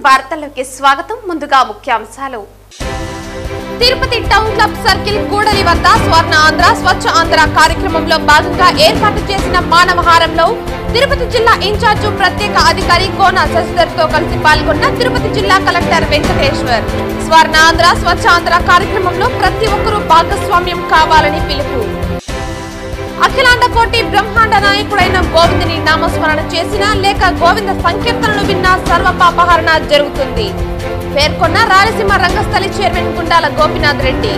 వార్తల్లోకి స్వాగతం. ముందుగా ముఖ్యాంశాలు. తిరుపతి టౌన్ క్లబ్ సర్కిల్ కూడలి వద్ద స్వర్ణ ఆంధ్ర స్వచ్ఛ ఆంధ్ర కార్యక్రమంలో భాగంగా ఏర్పాటు చేసిన మానవహారంలో తిరుపతి జిల్లా ఇన్ఛార్జి ప్రత్యేక అధికారి కోన శశిధర్ తో కలిసి పాల్గొన్న తిరుపతి జిల్లా కలెక్టర్ వెంకటేశ్వర్. స్వర్ణ ఆంధ్ర స్వచ్ఛ ఆంధ్ర కార్యక్రమంలో ప్రతి ఒక్కరూ భాగస్వామ్యం కావాలని పిలుపు. అఖిలాండ కోటి బ్రహ్మాండ నాయకుడైన గోవిందుని నామస్మరణ చేసినా లేక గోవింద సంకీర్తనలు విన్నా సర్వపాపహరణ జరుగుతుంది పేర్కొన్న రాయలసీమ రంగస్థలి చైర్మన్ గుండాల గోపీనాథ్ రెడ్డి.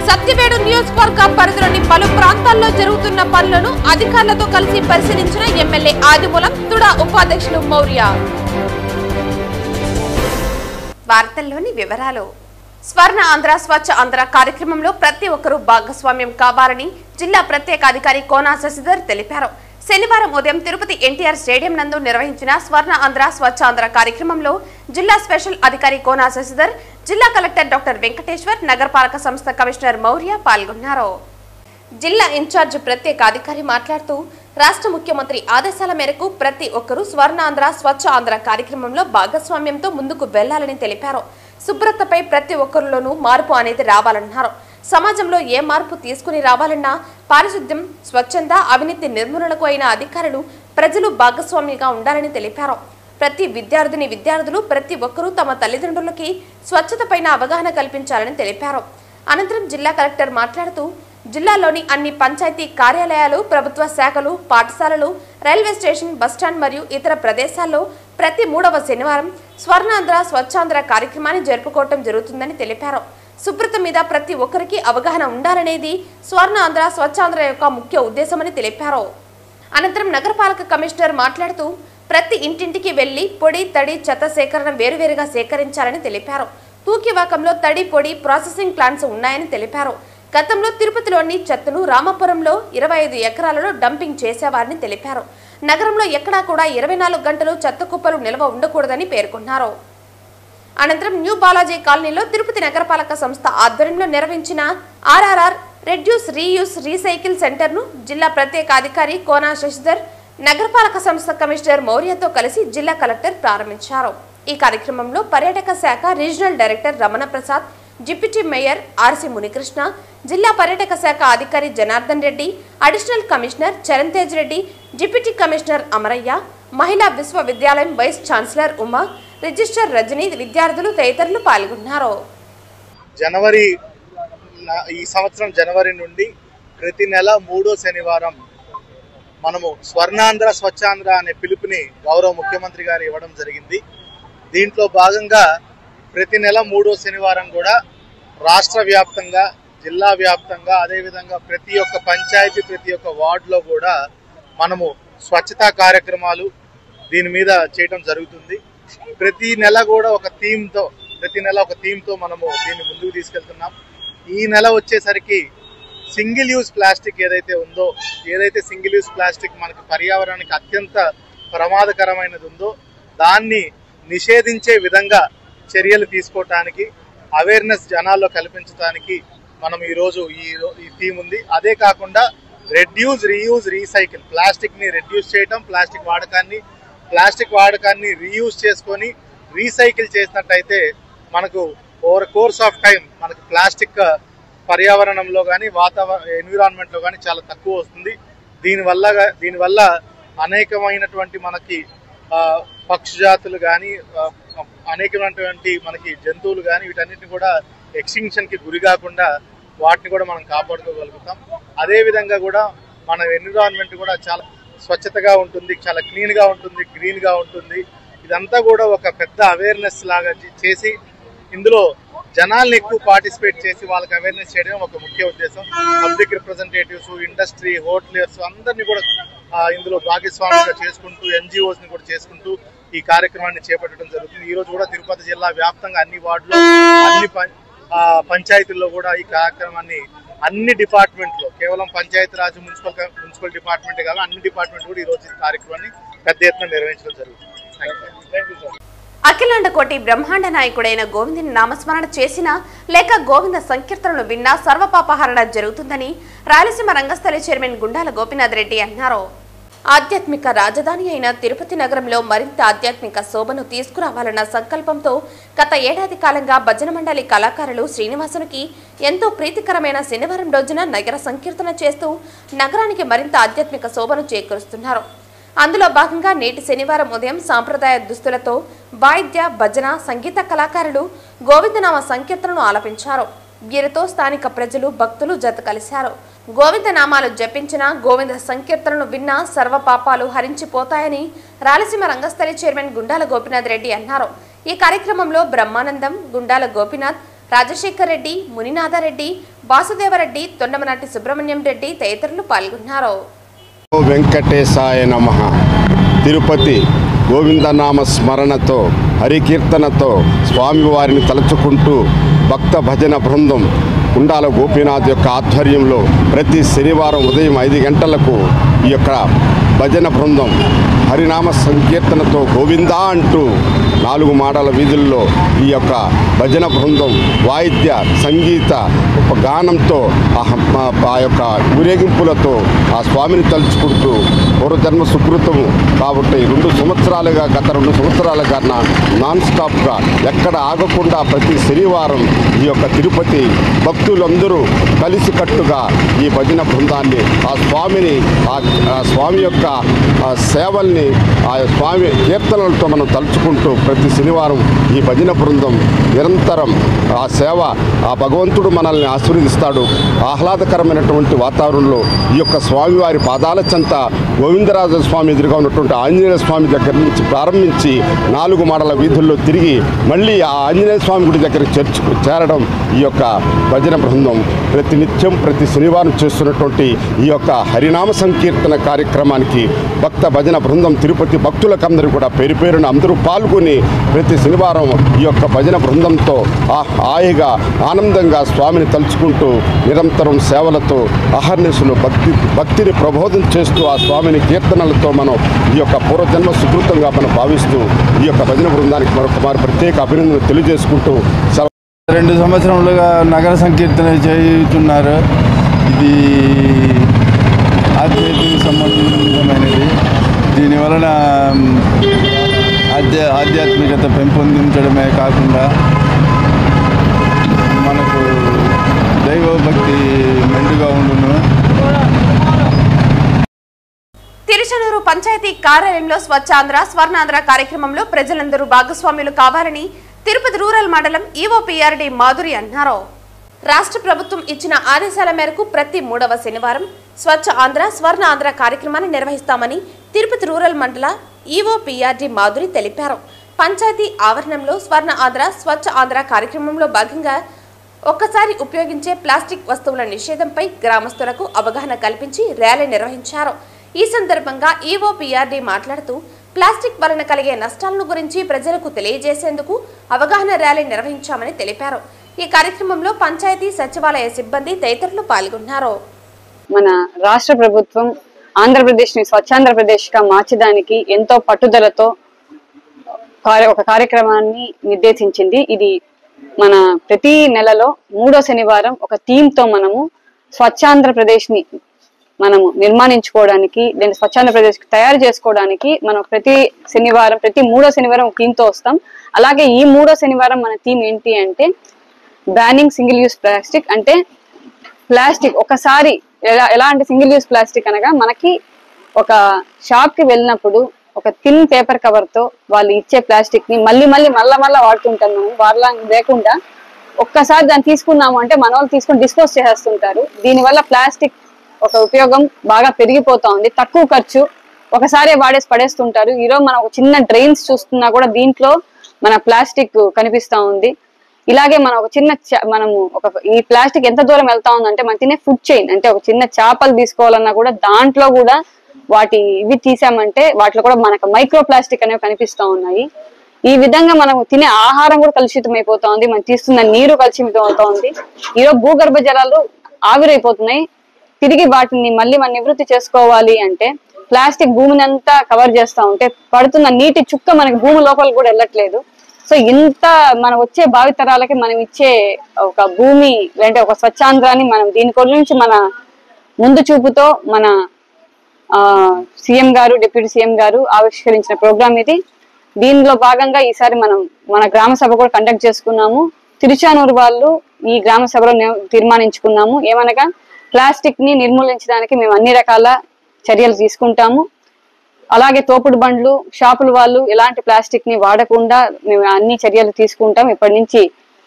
సత్యవేడు నియోజకవర్గ పరిధిలోని పలు ప్రాంతాల్లో జరుగుతున్న పనులను అధికారులతో కలిసి పరిశీలించిన ఎమ్మెల్యే ఆదిమూలం తుడా ఉపాధ్యక్షులు మౌర్య. వార్తల్లోని వివరాలు. స్వర్ణ ఆంధ్ర స్వచ్ఛ ఆంధ్ర కార్యక్రమంలో ప్రతి ఒక్కరూ భాగస్వామ్యం కావాలని జిల్లా ప్రత్యేక అధికారి కోన శశిధర్ తెలిపారు. శనివారం ఉదయం తిరుపతి ఎన్టీఆర్ స్టేడియం నందు నిర్వహించిన స్వర్ణ ఆంధ్ర స్వచ్ఛ ఆంధ్ర కార్యక్రమంలో జిల్లా స్పెషల్ అధికారి కోన శశిధర్, జిల్లా కలెక్టర్ డాక్టర్ వెంకటేశ్వర్, నగరపాలక సంస్థ కమిషనర్ మౌర్య పాల్గొన్నారు. జిల్లా ఇన్ఛార్జ్ ప్రత్యేక అధికారి మాట్లాడుతూ రాష్ట్ర ముఖ్యమంత్రి ఆదేశాల మేరకు ప్రతి ఒక్కరూ స్వర్ణాంధ్ర స్వచ్ఛ ఆంధ్ర కార్యక్రమంలో భాగస్వామ్యంతో ముందుకు వెళ్లాలని తెలిపారు. శుభ్రతపై ప్రతి ఒక్కరిలోనూ మార్పు అనేది రావాలన్నారు. సమాజంలో ఏ మార్పు తీసుకుని రావాలన్నా పారిశుద్ధ్యం, స్వచ్ఛంద, అవినీతి నిర్మూలనకు అయిన అధికారులు, ప్రజలు భాగస్వామ్యంగా ఉండాలని తెలిపారు. ప్రతి విద్యార్థులు ప్రతి ఒక్కరూ తమ తల్లిదండ్రులకి స్వచ్ఛతపైన అవగాహన కల్పించాలని తెలిపారు. అనంతరం జిల్లా కలెక్టర్ మాట్లాడుతూ జిల్లాలోని అన్ని పంచాయతీ కార్యాలయాలు, ప్రభుత్వ శాఖలు, పాఠశాలలు, రైల్వే స్టేషన్, బస్టాండ్ మరియు ఇతర ప్రదేశాల్లో ప్రతి 3వ శనివారం స్వర్ణాంధ్ర స్వచ్ఛాంధ్ర కార్యక్రమాన్ని జరుపుకోవటం జరుగుతుందని తెలిపారు. శుభ్రత మీద ప్రతి ఒక్కరికి అవగాహన ఉండాలనేది స్వర్ణాంధ్ర స్వచ్ఛాంధ్ర యొక్క ముఖ్య ఉద్దేశమని తెలిపారు. అనంతరం నగరపాలక కమిషనర్ మాట్లాడుతూ ప్రతి ఇంటింటికి వెళ్లి పొడి, తడి, చెత్త సేకరణ వేరువేరుగా సేకరించాలని తెలిపారు. తూకివాకంలో తడి, పొడి ప్రాసెసింగ్ ప్లాంట్స్ ఉన్నాయని తెలిపారు. గతంలో తిరుపతిలోని చెత్తను రామపురంలో 25 ఎకరాలలో డంపింగ్ చేసేవారని తెలిపారు. నగరంలో ఎక్కడా కూడా 24 గంటలు చెత్త కుప్పలు నిల్వ ఉండకూడదని పేర్కొన్నారు. అనంతరం న్యూ బాలాజీ కాలనీలో తిరుపతి నగరపాలక సంస్థ ఆధ్వర్యంలో నిర్వహించిన RRR reduce reuse recycle centre ను జిల్లా ప్రత్యేక అధికారి కోన శశిధర్, నగరపాలక సంస్థ కమిషనర్ మౌర్యతో కలిసి జిల్లా కలెక్టర్ ప్రారంభించారు. ఈ కార్యక్రమంలో పర్యాటక శాఖ regional director Ramana Prasad, deputy mayor RC Munikrishna, జిల్లా పర్యాటక శాఖ అధికారి Janardhan Reddy, additional commissioner Charan Tej Reddy, deputy commissioner Amaraiah, మహిళా విశ్వవిద్యాలయం vice chancellor Uma, register Rajani, విద్యార్థులు తదితరులు పాల్గొన్నారు. ఈ సంవత్సరం జనవరి నుండి ప్రతి నెల 3వ శనివారం మనము స్వర్ణాంధ్ర స్వచ్ఛాంధ్ర అనే పిలుపుని గౌరవ ముఖ్యమంత్రి గారు ఇవ్వడం జరిగింది. దీంట్లో భాగంగా ప్రతి నెల 3వ శనివారం కూడా రాష్ట్ర వ్యాప్తంగా, జిల్లా వ్యాప్తంగా, అదేవిధంగా ప్రతి ఒక్క పంచాయతీ, ప్రతి ఒక్క వార్డులో కూడా మనము స్వచ్ఛతా కార్యక్రమాలు దీని మీద చేయడం జరుగుతుంది. ప్రతి నెల కూడా ఒక థీమ్తో మనము దీన్ని ముందుకు తీసుకెళ్తున్నాం. ఈ నెల వచ్చేసరికి సింగిల్ యూజ్ ప్లాస్టిక్ ఏదైతే సింగిల్ యూజ్ ప్లాస్టిక్ మనకి పర్యావరణానికి అత్యంత ప్రమాదకరమైనది ఉందో దాన్ని నిషేధించే విధంగా చర్యలు తీసుకోవటానికి, అవేర్నెస్ జనాల్లో కల్పించడానికి మనం ఈరోజు ఈ థీమ్ ఉంది. అదే కాకుండా రెడ్యూస్, రీయూజ్, రీసైకిల్, ప్లాస్టిక్ ని రెడ్యూస్ చేయటం, ప్లాస్టిక్ వాడకాన్ని రీయూజ్ చేసుకొని రీసైకిల్ చేసినట్టయితే మనకు ఓవర్ కోర్స్ ఆఫ్ టైం మనకు ప్లాస్టిక్ పర్యావరణంలో కానీ ఎన్విరాన్మెంట్లో కానీ చాలా తక్కువ వస్తుంది. దీనివల్ల అనేకమైనటువంటి మనకి పక్షి జాతులు కానీ, అనేకమైనటువంటి మనకి జంతువులు కానీ వీటన్నిటిని కూడా ఎక్స్టింక్షన్కి గురి కాకుండా వాటిని కూడా మనం కాపాడుకోగలుగుతాం. అదేవిధంగా కూడా మన ఎన్విరాన్మెంట్ కూడా చాలా స్వచ్ఛతగా ఉంటుంది, చాలా క్లీన్గా ఉంటుంది, గ్రీన్గా ఉంటుంది. ఇదంతా కూడా ఒక పెద్ద అవేర్నెస్ లాగా చేసి ఇందులో జనాల్ని ఎక్కువ పార్టిసిపేట్ చేసి వాళ్ళకి అవేర్నెస్ చేయడం ఒక ముఖ్య ఉద్దేశం. పబ్లిక్ రిప్రజెంటేటివ్స్, ఇండస్ట్రీ, హోటలియర్స్ అందరినీ కూడా ఇందులో భాగస్వామ్యంగా చేసుకుంటూ, ఎన్జిఓస్ని కూడా చేసుకుంటూ ఈ కార్యక్రమాన్ని చేపట్టడం జరుగుతుంది. ఈ రోజు కూడా తిరుపతి జిల్లా వ్యాప్తంగా అన్ని వార్డులో, అన్ని పంచాయతీల్లో కూడా ఈ కార్యక్రమాన్ని అన్ని డిపార్ట్మెంట్లో, కేవలం పంచాయతీరాజ్, మున్సిపల్ డిపార్ట్మెంటే కాదు అన్ని డిపార్ట్మెంట్ కూడా ఈ రోజు ఈ కార్యక్రమాన్ని పెద్ద ఎత్తున నిర్వహించడం జరుగుతుంది. అఖిలాండ కోటి బ్రహ్మాండ నాయకుడైన గోవిందుని నామస్మరణ చేసినా లేక గోవింద సంకీర్తనలు విన్నా సర్వపాపహరణ జరుగుతుందని రాయలసీమ రంగస్థలి చైర్మన్ గుండాల గోపీనాథ్ రెడ్డి అన్నారు. ఆధ్యాత్మిక రాజధాని అయిన తిరుపతి నగరంలో మరింత ఆధ్యాత్మిక శోభను తీసుకురావాలన్న సంకల్పంతో గత ఏడాది కాలంగా భజన మండలి కళాకారులు శ్రీనివాసునికి ఎంతో ప్రీతికరమైన శనివారం రోజున నగర సంకీర్తన చేస్తూ నగరానికి మరింత ఆధ్యాత్మిక శోభను చేకూరుస్తున్నారు. అందులో భాగంగా నేటి శనివారం ఉదయం సాంప్రదాయ దుస్తులతో వాయిద్య భజన సంగీత కళాకారులు గోవిందనామ సంకీర్తనను ఆలపించారు. వీరితో స్థానిక ప్రజలు భక్తులు జత కలిశారు. గోవిందనామాలు జపించిన గోవింద సంకీర్తనను విన్న సర్వ పాపాలు హరించిపోతాయని రాయలసీమ రంగస్థలి చైర్మన్ గుండాల గోపీనాథ్ రెడ్డి అన్నారు. ఈ కార్యక్రమంలో బ్రహ్మానందం, గుండాల గోపీనాథ్, రాజశేఖర్ రెడ్డి, మునినాథరెడ్డి, వాసుదేవరెడ్డి, తొండమనాటి సుబ్రహ్మణ్యం రెడ్డి తదితరులు పాల్గొన్నారు. వెంకటేశాయ నమః. తిరుపతి గోవిందనామ స్మరణతో హరికీర్తనతో స్వామివారిని తలుచుకుంటూ భక్త భజన బృందం గుండాల గోపీనాథ్ యొక్క ఆధ్వర్యంలో ప్రతి శనివారం ఉదయం 5 గంటలకు ఈ యొక్క భజన బృందం హరినామ సంకీర్తనతో గోవిందా అంటూ 4 మాడల వీధుల్లో ఈ యొక్క భజన బృందం వాయిద్య సంగీత గానంతో ఆ యొక్క ఊరేగింపులతో ఆ స్వామిని తలుచుకుంటూ పూర్వజన్మ సుకృతము కాబట్టి 2 సంవత్సరాలుగా గత 2 సంవత్సరాల కన్నా నాన్ స్టాప్గా ఎక్కడ ఆగకుండా ప్రతి శనివారం ఈ యొక్క తిరుపతి భక్తులందరూ కలిసికట్టుగా ఈ భజన బృందాన్ని ఆ స్వామిని ఆ స్వామి యొక్క సేవల్ని ఆ స్వామి కీర్తనలతో మనం తలుచుకుంటూ ప్రతి శనివారం ఈ భజన బృందం నిరంతరం ఆ సేవ ఆ భగవంతుడు మనల్ని ఆశీర్వదిస్తాడు. ఆహ్లాదకరమైనటువంటి వాతావరణంలో ఈ యొక్క స్వామివారి పాదాల చెంత గోవిందరాజ స్వామి ఎదురుగా ఉన్నటువంటి ఆంజనేయ స్వామి దగ్గర నుంచి ప్రారంభించి 4 మాడల వీధుల్లో తిరిగి మళ్ళీ ఆ ఆంజనేయ స్వామి గుడి దగ్గరికి చేరడం ఈ యొక్క భజన బృందం ప్రతినిత్యం ప్రతి శనివారం చేస్తున్నటువంటి ఈ యొక్క హరినామ సంకీర్తన కార్యక్రమానికి భక్త భజన బృందం తిరుపతి భక్తులకందరూ కూడా పేరు పేరున అందరూ పాల్గొని ప్రతి శనివారం ఈ యొక్క భజన బృందంతో హాయిగా ఆనందంగా స్వామిని తలుచుకుంటూ నిరంతరం సేవలతో అహర్నిశలు భక్తిని ప్రబోధం చేస్తూ ఆ స్వామిని కీర్తనలతో మనం ఈ యొక్క పూర్వజన్మ సుకృతంగా మనం భావిస్తూ ఈ యొక్క భజన బృందానికి మరొకమారు ప్రత్యేక అభినందనలు తెలియజేసుకుంటూ 2 సంవత్సరములుగా నగర సంకీర్తన చేయుతున్నారు. ఇది ఆధ్యాత్మిక సంబంధమైనది. దీనివలన ఆధ్యాత్మికత పెంపొందించడమే కాకుండా మనకు దైవభక్తి మెండుగా ఉండును. తిరుచనూరు పంచాయతీ కార్యాలయంలో స్వచ్ఛాంధ్ర స్వర్ణాంధ్ర కార్యక్రమంలో ప్రజలందరూ భాగస్వాములు కావాలని తిరుపతి రూరల్ మండలం ఈవోపీఆర్డీ మాధురి అన్నారు. రాష్ట్ర ప్రభుత్వం ఇచ్చిన ఆదేశాల మేరకు ప్రతి 3వ శనివారం స్వచ్ఛ ఆంధ్ర స్వర్ణ ఆంధ్ర కార్యక్రమాన్ని నిర్వహిస్తామని తిరుపతి రూరల్ మండల ఈవోపీఆర్డీ మాధురి తెలిపారు. పంచాయతీ ఆవరణంలో స్వర్ణ ఆంధ్ర స్వచ్ఛ ఆంధ్ర కార్యక్రమంలో భాగంగా ఒక్కసారి ఉపయోగించే ప్లాస్టిక్ వస్తువుల నిషేధంపై గ్రామస్తులకు అవగాహన కల్పించి ర్యాలీ నిర్వహించారు. ఈ సందర్భంగా ఈవోపీఆర్డీ మాట్లాడుతూ ప్లాస్టిక్ వలన కలిగే నష్టాలను గురించి ప్రజలకు తెలియజేసేందుకు అవగాహన ర్యాలీ నిర్వహించామని తెలిపారు. ఈ కార్యక్రమంలో పంచాయతీ సచివాలయ సిబ్బంది తదితరులు పాల్గొన్నారు. మన రాష్ట్ర ప్రభుత్వం ఆంధ్రప్రదేశ్ ని స్వచ్ఛాంధ్రప్రదేశ్ గా మార్చడానికి ఎంతో పట్టుదలతో ఒక కార్యక్రమాన్ని నిర్దేశించింది. ఇది మన ప్రతి నెలలో 3వ శనివారం ఒక థీమ్ తో మనము స్వచ్ఛాంధ్రప్రదేశ్ ని మనము నిర్మాణించుకోవడానికి దీన్ని స్వచ్ఛాంధ్రప్రదేశ్ తయారు చేసుకోవడానికి మనం ప్రతి 3వ శనివారం ఒక థీమ్ తో వస్తాం. అలాగే ఈ 3వ శనివారం మన థీమ్ ఏంటి అంటే బ్యానింగ్ సింగిల్ యూస్ ప్లాస్టిక్. అంటే ప్లాస్టిక్ ఒకసారి ఎలా అంటే సింగిల్ యూస్ ప్లాస్టిక్ అనగా మనకి ఒక షాప్ కి వెళ్ళినప్పుడు ఒక థిన్ పేపర్ కవర్ తో వాళ్ళు ఇచ్చే ప్లాస్టిక్ ని మళ్ళీ వాడుతుంటాం. మనం వాళ్ళ లేకుండా ఒక్కసారి దాన్ని తీసుకున్నాము అంటే మన వాళ్ళు తీసుకుని డిస్పోజ్ చేసేస్తుంటారు. దీనివల్ల ప్లాస్టిక్ ఒక ఉపయోగం బాగా పెరిగిపోతా ఉంది. తక్కువ ఖర్చు, ఒకసారి వాడేసి పడేస్తుంటారు. ఈరోజు మనం ఒక చిన్న డ్రైన్స్ చూస్తున్నా కూడా దీంట్లో మన ప్లాస్టిక్ కనిపిస్తా ఉంది. ఇలాగే మనం ఒక చిన్న ఈ ప్లాస్టిక్ ఎంత దూరం వెళ్తా ఉందంటే మనం తినే ఫుడ్ చైన్ అంటే ఒక చిన్న చేపలు తీసుకోవాలన్నా కూడా దాంట్లో కూడా ఇవి తీసామంటే వాటిలో కూడా మనకు మైక్రో ప్లాస్టిక్ అనేవి కనిపిస్తా ఉన్నాయి. ఈ విధంగా మనం తినే ఆహారం కూడా కలుషితం అయిపోతా ఉంది. మనం తీస్తున్న నీరు కలుషితం అవుతా ఉంది. ఈరోజు భూగర్భ జలాలు ఆవిరైపోతున్నాయి. తిరిగి వాటిని మళ్ళీ మనం నివృత్తి చేసుకోవాలి అంటే ప్లాస్టిక్ భూమిని అంతా కవర్ చేస్తా ఉంటే పడుతున్న నీటి చుక్క మనకి భూమి లోపల కూడా వెళ్ళట్లేదు. సో ఇంత మనం వచ్చే భావితరాలకి మనం ఇచ్చే ఒక భూమి అంటే ఒక స్వచ్ఛాంధ్రాన్ని మనం దీని గురించి మన ముందు చూపుతో మన సీఎం గారు, డిప్యూటీ సీఎం గారు ఆవిష్కరించిన ప్రోగ్రామ్ ఇది. దీనిలో భాగంగా ఈసారి మనం మన గ్రామ సభ కూడా కండక్ట్ చేసుకున్నాము. తిరుచానూరు వాళ్ళు ఈ గ్రామ సభలో తీర్మానించుకున్నాము ఏమనగా ప్లాస్టిక్ ని నిర్మూలించడానికి మేము అన్ని రకాల చర్యలు తీసుకుంటాము. అలాగే తోపుడు బండ్లు, షాపుల వాళ్ళు ఎలాంటి ప్లాస్టిక్ ని వాడకుండా మేము అన్ని చర్యలు తీసుకుంటాం. ఇప్పటి నుంచి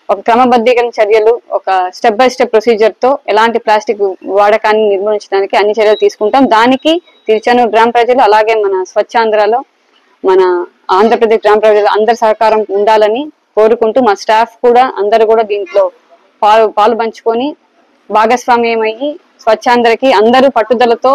ఒక క్రమబద్ధీకరణ చర్యలు, ఒక స్టెప్ బై స్టెప్ ప్రొసీజర్ తో ఎలాంటి ప్లాస్టిక్ వాడకాన్ని నిర్మూలించడానికి అన్ని చర్యలు తీసుకుంటాం. దానికి తిరుచానూరు గ్రామ ప్రజలు అలాగే మన స్వచ్ఛాంధ్రలో మన ఆంధ్రప్రదేశ్ గ్రామ ప్రజలు అందరి సహకారం ఉండాలని కోరుకుంటూ మా స్టాఫ్ కూడా అందరూ కూడా దీంట్లో పాలు పంచుకొని భాగస్వామ్యమయ్యి స్వచ్ఛాంధ్రకి అందరూ పట్టుదలతో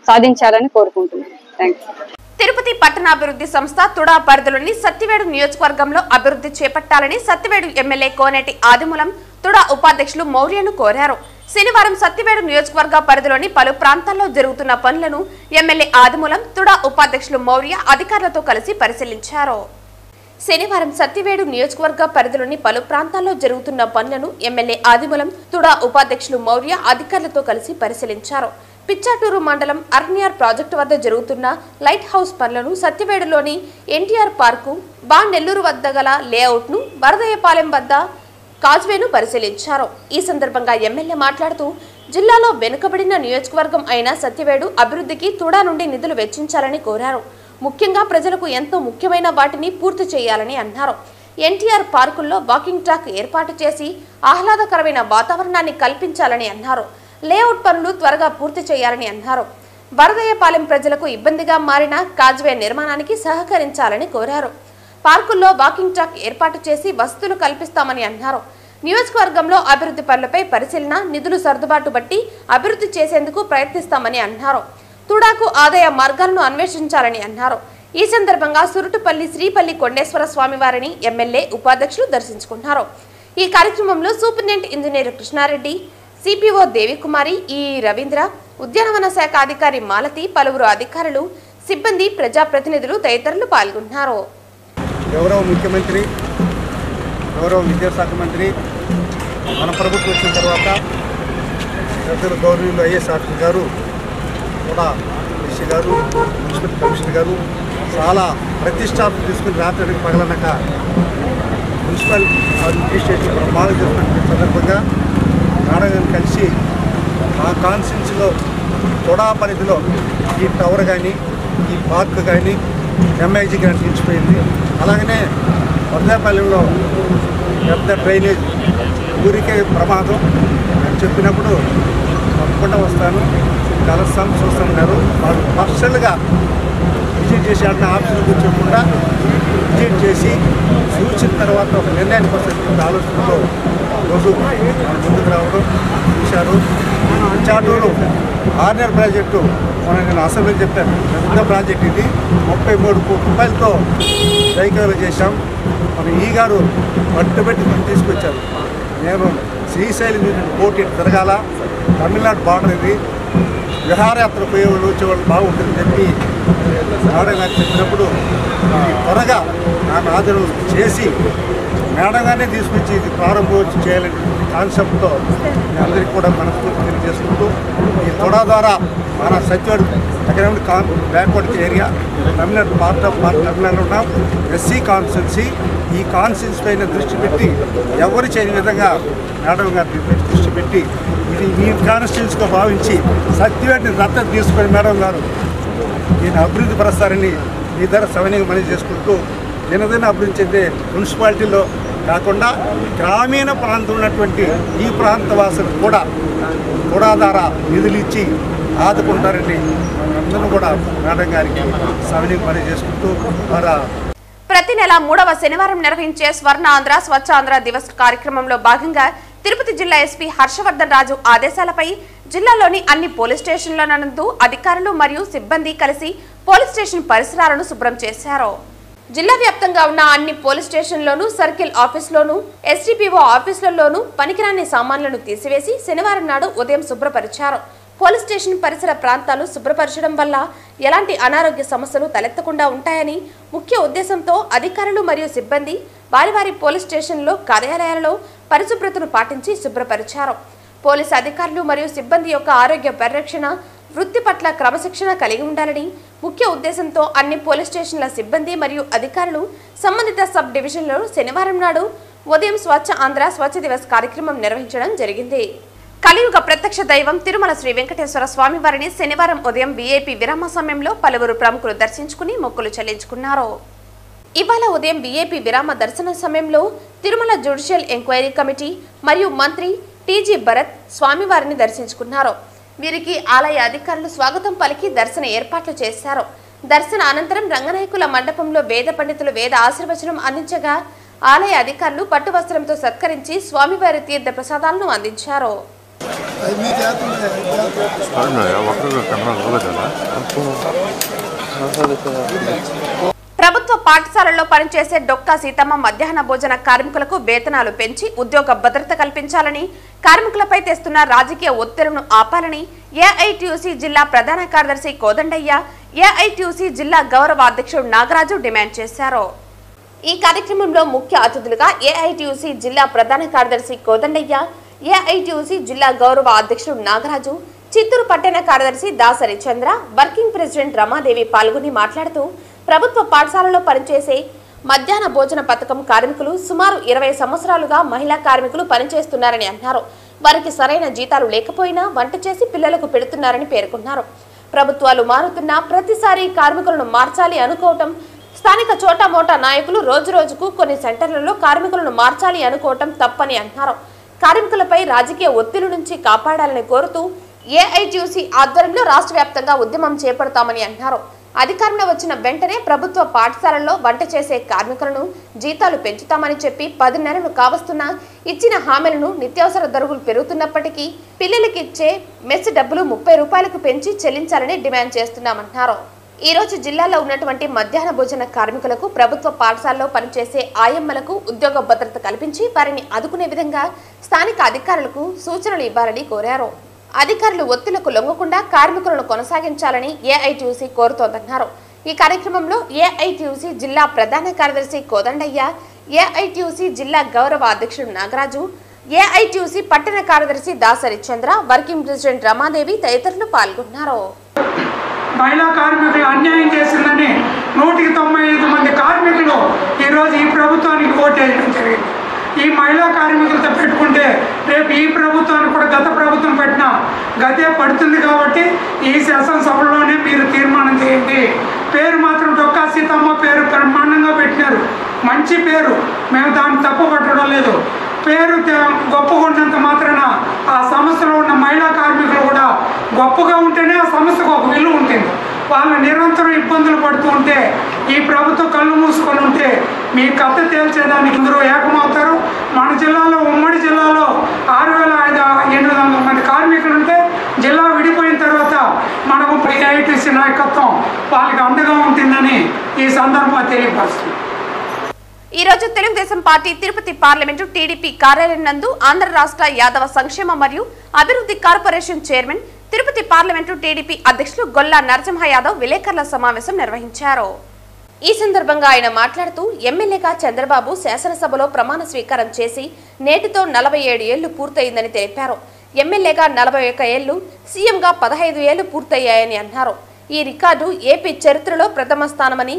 సాధించాలని కోరుకుంటున్నాను. Thank you. తిరుపతి పట్టణాభివృద్ధి సంస్థ తుడా పరిధిలోని సత్తివేడు నియోజకవర్గంలో అభివృద్ధి చేపట్టాలని సత్తివేడు ఎమ్మెల్యే కోనేటి ఆదిమూలం తుడా ఉపాధ్యక్షులు మౌర్యను కోరారు. శనివారం సత్తివేడు నియోజకవర్గ పరిధిలోని పలు ప్రాంతాల్లో జరుగుతున్న పనులను ఎమ్మెల్యే ఆదిమూలం తుడా ఉపాధ్యక్షులు మౌర్య అధికారులతో కలిసి పరిశీలించారు. శనివారం సత్తివేడు నియోజకవర్గ పరిధిలోని పలు ప్రాంతాల్లో జరుగుతున్న పనులను ఎమ్మెల్యే ఆదిమూలం తుడా ఉపాధ్యక్షులు మౌర్య అధికారులతో కలిసి పరిశీలించారు. పిచ్చాటూరు మండలం అర్నియార్ ప్రాజెక్టు వద్ద జరుగుతున్న లైట్ హౌస్ పనులను, సత్యవేడులోని ఎన్టీఆర్ పార్కు, నెల్లూరు వద్ద గల లేఅవుట్ ను, వరదయ్యపాలెం వద్ద కాజ్వేను పరిశీలించారు. ఈ సందర్భంగా ఎమ్మెల్యే మాట్లాడుతూ జిల్లాలో వెనుకబడిన నియోజకవర్గం అయిన సత్యవేడు అభివృద్ధికి తుడా నుండి నిధులు వెచ్చించాలని కోరారు. ముఖ్యంగా ప్రజలకు ఎంతో ముఖ్యమైన వాటిని పూర్తి చేయాలని అన్నారు. ఎన్టీఆర్ పార్కుల్లో వాకింగ్ ట్రాక్ ఏర్పాటు చేసి ఆహ్లాదకరమైన వాతావరణాన్ని కల్పించాలని అన్నారు. లేఅవుట్ పనులు త్వరగా పూర్తి చేయాలని అన్నారు. వరదయ్యపాలెం ప్రజలకు ఇబ్బందిగా మారిన కాజ్వే నిర్మాణానికి సహకరించాలని కోరారు. పార్కుల్లో వాకింగ్ ట్రాక్ ఏర్పాటు చేసి వసతులు కల్పిస్తామని అన్నారు. నియోజకవర్గంలో అభివృద్ధి పనులపై పరిశీలన, నిధులు సర్దుబాటు బట్టి అభివృద్ధి చేసేందుకు ప్రయత్నిస్తామని అన్నారు. తుడాకు ఆదాయ మార్గాలను అన్వేషించాలని అన్నారు. ఈ సందర్భంగా సురుటుపల్లి శ్రీపల్లి కొండేశ్వర స్వామి వారిని ఎమ్మెల్యే ఉపాధ్యక్షులు దర్శించుకున్నారు. ఈ కార్యక్రమంలో superintendent engineer Krishnareddy, CPO Devikumari, E Ravindra, ఉద్యానవన శాఖ అధికారి మాలతి, పలువురు అధికారులు, సిబ్బంది, ప్రజాప్రతినిధులు తదితరులు పాల్గొన్నారు. గౌరవ ముఖ్యమంత్రి, గౌరవ విద్యాశాఖ మంత్రి మన ప్రభుత్వం వచ్చిన తర్వాత పెద్దలు గౌరవనీయులు ఐఏఎస్ ఆఫీసర్ గారు కూడా డిసి గారు, మున్సిపల్ కమిషనర్ గారు చాలా ప్రతిష్టాపన తీసుకుని రాత్రికి పగలనక మున్సిపల్ అడ్మినిస్ట్రేషన్ బ్రహ్మాండం చేస్తున్న సందర్భంగా మేడం కలిసి ఆ కాన్స్టిట్యూన్సీలో తొడా పరిధిలో ఈ టవర్ కానీ, ఈ పార్క్ కానీ, ఎంఐజీ కానీ నిలిచిపోయింది. అలాగనే వరదాపాలెంలో పెద్ద డ్రైనేజ్ ఊరికే ప్రమాదం అని చెప్పినప్పుడు తప్పకుండా వస్తాను, కలుస్తాం, చూస్తామన్నారు. వాళ్ళు పర్సనల్గా విజిట్ చేసి అన్న ఆఫీసులు కూర్చోకుండా విజిట్ చేసి చూసిన తర్వాత ఒక నిర్ణయానికి వస్తుంది ఆలోచనతో రోజు ముందుకు రావడం చూశారు. చాటూరు ఆర్నర్ ప్రాజెక్టు మనం నేను అసెంబ్లీలో చెప్పాను, పెద్ద ప్రాజెక్ట్ ఇది. 33 కోట్ల రూపాయలతో రైకాలు చేశాం. మన ఈ గారు పట్టుబెట్టుకుని తీసుకొచ్చారు. నేను శ్రీశైలం పోటీ జరగాల, తమిళనాడు బార్డర్ ఇది, విహారయాత్ర పోయేవాళ్ళు వచ్చేవాళ్ళు బాగుంటుందని చెప్పి మేడం గారు చెప్పినప్పుడు త్వరగా నాకు ఆదరణ చేసి మేడం గారినే తీసుకొచ్చి ఇది ప్రారంభోత్సవం చేయాలని కాన్సెప్ట్తో మీ అందరికీ కూడా మనస్ఫూర్తి తెలియజేసుకుంటూ ఈ తొడా ద్వారా మన సత్యవాడు దగ్గర backward area, Tamil Nadu part of Tamil Nadu ఉన్నాం. ఎస్సీ కాన్స్టిట్యున్సీ, ఈ కాన్స్టిట్యున్సీ పైన దృష్టి పెట్టి ఎవరు చేయని విధంగా మేడం గారి దృష్టి పెట్టి ఇది ఈ కాన్స్టిట్యున్సీగా భావించి సత్యవాడిని దత్తత తీసుకొని మేడం గారు ఈయన అభివృద్ధి పరుస్తారని ఈ ధర సవనీయంగా మనవి చేసుకుంటూ దినదిన అభివృద్ధి చెందే మున్సిపాలిటీలో కాకుండా గ్రామీణ ప్రాంతం ఉన్నటువంటి ఈ ప్రాంత వాసులు కూడా ద్వారా నిధులు ఇచ్చి ఆదుకుంటారని అందరూ కూడా మేడం గారికి సవనీయంగా మనవి చేసుకుంటూ ప్రతి నెల 3వ శనివారం నిర్వహించే స్వర్ణ ఆంధ్ర స్వచ్ఛ ఆంధ్ర దివస్ కార్యక్రమంలో భాగంగా తిరుపతి జిల్లా ఎస్పీ హర్షవర్ధన్ రాజు ఆదేశాలపై జిల్లాలోని అన్ని పోలీస్ స్టేషన్ల నందు అధికారులు మరియు సిబ్బంది కలిసి పోలీస్ స్టేషన్ పరిసరాలను శుభ్రం చేశారు. జిల్లా వ్యాప్తంగా ఉన్న అన్ని పోలీస్ స్టేషన్లోనూ, సర్కిల్ ఆఫీసులోనూ, ఎస్డిపిఓ ఆఫీసులలోనూ పనికిరాని సామాన్లను తీసివేసి శనివారం నాడు ఉదయం శుభ్రపరిచారు. పోలీస్ స్టేషన్ పరిసర ప్రాంతాలు శుభ్రపరచడం వల్ల ఎలాంటి అనారోగ్య సమస్యలు తలెత్తకుండా ఉంటాయని ముఖ్య ఉద్దేశంతో అధికారులు మరియు సిబ్బంది వారి పోలీస్ స్టేషన్లో, కార్యాలయాలలో పరిశుభ్రతను పాటించి శుభ్రపరిచారు. పోలీసు అధికారులు మరియు సిబ్బంది యొక్క ఆరోగ్య పరిరక్షణ వృత్తి పట్ల క్రమశిక్షణ కలిగి ఉండాలని ముఖ్య ఉద్దేశంతో అన్ని పోలీస్ స్టేషన్ల సిబ్బంది మరియు అధికారులు సంబంధిత సబ్ డివిజన్లలో శనివారం నాడు ఉదయం స్వచ్ఛ ఆంధ్ర స్వచ్ఛ దివస్ కార్యక్రమం నిర్వహించడం జరిగింది. కలియుగ ప్రత్యక్ష దైవం తిరుమల శ్రీ వెంకటేశ్వర స్వామి వారిని శనివారం ఉదయం వీఐపీ విరామ సమయంలో పలువురు ప్రముఖులు దర్శించుకుని మొక్కులు చెల్లించుకున్నారు. ఇవాళ ఉదయం వీఐపీ విరామ దర్శన సమయంలో తిరుమల జ్యుడిషియల్ ఎంక్వైరీ కమిటీ మరియు మంత్రి టీజీ భరత్ స్వామివారిని దర్శించుకున్నారు. వీరికి ఆలయ అధికారులు స్వాగతం పలికి దర్శన ఏర్పాట్లు చేశారు. దర్శన అనంతరం రంగనాయకుల మండపంలో వేద పండితులు వేద ఆశీర్వచనం అందించగా ఆలయ అధికారులు పట్టు వస్త్రంతో సత్కరించి స్వామివారి తీర్థ ప్రసాదాలను అందించారు. ప్రభుత్వ పాఠశాలల్లో పనిచేసే డొక్కా సీతమ్మ మధ్యాహ్న భోజన కార్మికులకు వేతనాలు పెంచి ఉద్యోగ భద్రత కల్పించాలని, కార్మికులపై తెస్తున్న రాజకీయ ఒత్తిళ్లను ఆపాలని ఏఐటీయూసీ జిల్లా ప్రధాన కార్యదర్శి కోదండయ్య, ఏఐటీయూసీ జిల్లా గౌరవ అధ్యక్షుడు నాగరాజు డిమాండ్ చేశారు. ఈ కార్యక్రమంలో ముఖ్య అతిథులుగా ఏఐటీయూసీ జిల్లా ప్రధాన కార్యదర్శి కోదండయ్య, ఏఐటీయూసీ జిల్లా గౌరవ అధ్యక్షుడు నాగరాజు, చిత్తూరు పట్టణ కార్యదర్శి దాసరి చంద్ర, వర్కింగ్ ప్రెసిడెంట్ రమాదేవి పాల్గొని మాట్లాడుతూ ప్రభుత్వ పాఠశాలలో పనిచేసే మధ్యాహ్న భోజన పథకం కార్మికులు సుమారు 20 సంవత్సరాలుగా మహిళా కార్మికులు పనిచేస్తున్నారని అన్నారు. వారికి సరైన జీతాలు లేకపోయినా వంట చేసి పిల్లలకు పెడుతున్నారని పేర్కొన్నారు. ప్రభుత్వాలు మారుతున్నా ప్రతిసారి కార్మికులను మార్చాలి అనుకోవటం, స్థానిక చోటా మోటా నాయకులు రోజు రోజుకు కొన్ని సెంటర్లలో కార్మికులను మార్చాలి అనుకోవటం తప్పని అన్నారు. కార్మికులపై రాజకీయ ఒత్తిడి నుంచి కాపాడాలని కోరుతూ ఏఐటీయూసీ ఆధ్వర్యంలో రాష్ట్ర వ్యాప్తంగా ఉద్యమం చేపడతామని అన్నారు. అధికారంలో వచ్చిన వెంటనే ప్రభుత్వ పాఠశాలల్లో వంట చేసే కార్మికులను జీతాలు పెంచుతామని చెప్పి 10 నెలలు కావస్తున్నా ఇచ్చిన హామీలను నిత్యావసర ధరలు పెరుగుతున్నప్పటికీ పిల్లలకి ఇచ్చే మెస్ డబ్బులు 30 రూపాయలకు పెంచి చెల్లించాలని డిమాండ్ చేస్తున్నామన్నారు. ఈ రోజు జిల్లాలో ఉన్నటువంటి మధ్యాహ్న భోజన కార్మికులకు ప్రభుత్వ పాఠశాలలో పనిచేసే ఆయమ్మలకు ఉద్యోగ భద్రత కల్పించి వారిని ఆదుకునే విధంగా స్థానిక అధికారులకు సూచనలు ఇవ్వాలని కోరారు. అధికారులు ఒత్తిళ్లకు లొంగకుండా కార్మికులను కొనసాగించాలని ఏఐటీయూసీ కోరుతోందన్నారు. ఈ కార్యక్రమంలో ఏఐటీయూసీ జిల్లా ప్రధాన కార్యదర్శి కోదండయ్య, ఏఐటీయూసీ జిల్లా గౌరవ అధ్యక్షుడు నాగరాజు, ఏఐటీయూసీ పట్టణ కార్యదర్శి దాసరి చంద్ర, వర్కింగ్ ప్రెసిడెంట్ రమాదేవి తదితరులు పాల్గొన్నారు. మహిళా కార్మికులు అన్యాయం చేసిందని 195 మంది కార్మికులు ఈరోజు ఈ ప్రభుత్వానికి ఓటేయడం జరిగింది. ఈ మహిళా కార్మికులతో పెట్టుకుంటే రేపు ఈ ప్రభుత్వానికి కూడా గత ప్రభుత్వం పెట్టిన గతే పడుతుంది. కాబట్టి ఈ శాసనసభలోనే మీరు తీర్మానం చేయండి. పేరు మాత్రం డొక్కా సీతమ్మ పేరు బ్రహ్మాండంగా పెట్టినారు, మంచి పేరు, మేము దాన్ని తప్పు పట్టడం లేదు. పేరు గొప్పగా ఉన్నంత మాత్రాన ఆ సంస్థలో ఉన్న మహిళా కార్మికులు కూడా గొప్పగా ఉంటేనే ఆ సంస్థకు ఒక విలువ ఉంటుంది. వాళ్ళు నిరంతరం ఇబ్బందులు పడుతూ ఉంటే ఈ ప్రభుత్వం కళ్ళు మూసుకొని ఉంటే మీ కథ తేల్చేదానికి అందరూ ఏకమవుతారు. మన జిల్లాలో ఉమ్మడి జిల్లాలో 6,800 మంది కార్మికులు ఉంటే జిల్లా విడిపోయిన తర్వాత మనకు ఏఐటీసీ నాయకత్వం వాళ్ళకి అండగా ఉంటుందని ఈ సందర్భంగా తెలియపరుస్తుంది. ఈ రోజు Telugu Desam party Tirupati parliament TDP కార్యాలయం నందు ఆంధ్ర రాష్ట్ర యాదవ సంక్షేమ మరియు అభివృద్ధి corporation chairman, Tirupati parliament TDP అధ్యక్షులు గొల్లా నరసింహ యాదవ్ విలేకరుల సమావేశం నిర్వహించారు. ఈ సందర్భంగా ఆయన మాట్లాడుతూ ఎమ్మెల్యేగా చంద్రబాబు శాసనసభలో ప్రమాణ స్వీకారం చేసి నేటితో 47 ఏళ్లు పూర్తయిందని తెలిపారు. ఎమ్మెల్యేగా 41 ఏళ్లు, సీఎంగా 15 ఏళ్లు పూర్తయ్యాయని అన్నారు. ఈ రికార్డు ఏపీ చరిత్రలో ప్రథమ స్థానమని,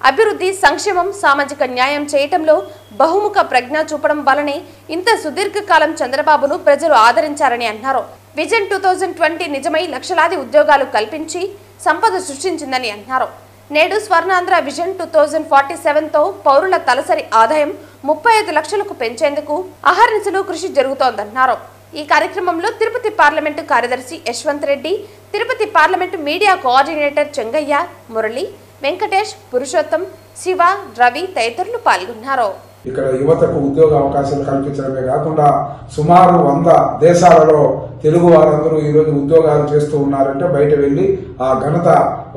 అభివృద్ధి, సంక్షేమం, సామాజిక న్యాయం చేయటంలో బహుముఖ ప్రజ్ఞ చూపడం వల్లనే ఇంత సుదీర్ఘకాలం చంద్రబాబును ప్రజలు ఆదరించారని అన్నారు. విజన్ 2020 నిజమై లక్షలాది ఉద్యోగాలు కల్పించి సంపద సృష్టించిందని అన్నారు. నేడు స్వర్ణాంధ్ర విజన్ 2047తో పౌరుల తలసరి ఆదాయం 35 లక్షలకు పెంచేందుకు అహర్నిశలు కృషి జరుగుతోందన్నారు. ఈ కార్యక్రమంలో తిరుపతి పార్లమెంటు కార్యదర్శి Yashwant Reddy, Tirupati parliament media coordinator Chengaiah, Murali, Venkatesh, Purushottam, Shiva, Ravi తదితరులు పాల్గొన్నారు. ఇక్కడ యువతకు ఉద్యోగ అవకాశాలు కల్పించడమే కాకుండా సుమారు 100 దేశాలలో తెలుగు వారందరూ ఈరోజు ఉద్యోగాలు చేస్తూ ఉన్నారంటే బయట వెళ్లి ఆ ఘనత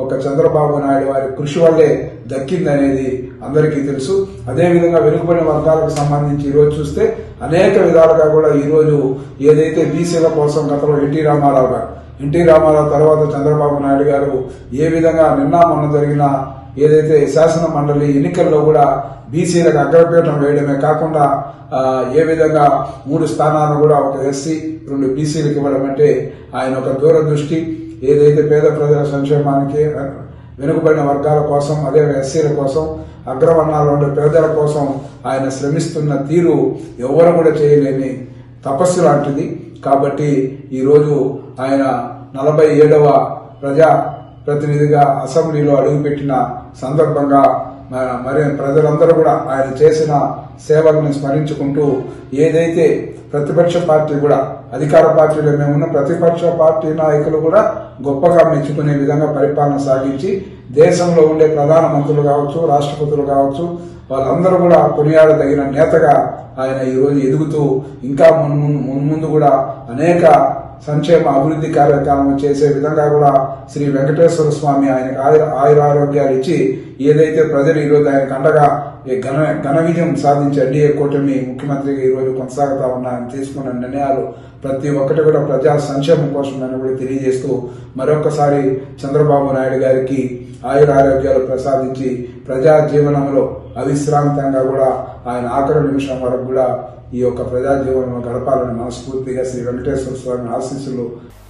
ఒక చంద్రబాబు నాయుడు వారి కృషి వల్లే దక్కిందనేది అందరికీ తెలుసు. అదేవిధంగా వెనుకబడిన వర్గాలకు సంబంధించి ఈరోజు చూస్తే అనేక విధాలుగా కూడా ఈరోజు ఏదైతే బీసీల కోసం గతంలో ఎన్టీ రామారావు తర్వాత చంద్రబాబు నాయుడు గారు ఏ విధంగా నిన్న మొన్న జరిగిన ఏదైతే శాసన మండలి ఎన్నికల్లో కూడా బీసీలకు అగ్రపీఠం వేయడమే కాకుండా ఏ విధంగా 3 స్థానాలను కూడా ఒక ఎస్సీ 2 బీసీలకు ఇవ్వడం అంటే ఆయన ఒక దూరదృష్టి. ఏదైతే పేద ప్రజల సంక్షేమానికి, వెనుకబడిన వర్గాల కోసం, అదే ఎస్సీల కోసం, అగ్రవర్ణాల్లో ఉండే పేదల కోసం ఆయన శ్రమిస్తున్న తీరు ఎవరు కూడా చేయలేని తపస్సు లాంటిది. కాబట్టి ఈరోజు ఆయన 47వ ప్రజా ప్రతినిధిగా అసెంబ్లీలో అడుగుపెట్టిన సందర్భంగా మరి ప్రజలందరూ కూడా ఆయన చేసిన సేవలను స్మరించుకుంటూ, ఏదైతే ప్రతిపక్ష పార్టీ కూడా, అధికార పార్టీలో మేమున్న ప్రతిపక్ష పార్టీ నాయకులు కూడా గొప్పగా మెచ్చుకునే విధంగా పరిపాలన సాగించి, దేశంలో ఉండే ప్రధానమంత్రులు కావచ్చు, రాష్ట్రపతులు కావచ్చు, వాళ్ళందరూ కూడా కొనియాడదగిన నేతగా ఆయన ఈరోజు ఎదుగుతూ, ఇంకా ముందు కూడా అనేక సంక్షేమ అభివృద్ధి కార్యక్రమం చేసే విధంగా కూడా శ్రీ వెంకటేశ్వర స్వామి ఆయనకు ఆయురారోగ్యాలు ఇచ్చి, ఏదైతే ప్రజలు ఈరోజు ఆయనకు అండగా ఘన విజయం సాధించి ఎన్డీఏ కూటమి ముఖ్యమంత్రిగా ఈరోజు కొనసాగుతా ఉన్న ఆయన తీసుకున్న నిర్ణయాలు ప్రతి ఒక్కటి కూడా ప్రజా సంక్షేమం కోసం అని కూడా తెలియజేస్తూ, మరొకసారి చంద్రబాబు నాయుడు గారికి ఆయురారోగ్యాలు ప్రసాదించి ప్రజా జీవనంలో అవిశ్రాంతంగా కూడా ఆయన ఆఖరి నిమిషం వరకు కూడా ఈ యొక్క ప్రజా జీవనంలో గడపాలని మనస్ఫూర్తిగా శ్రీ వెంకటేశ్వర స్వామి ఆశీస్సులు.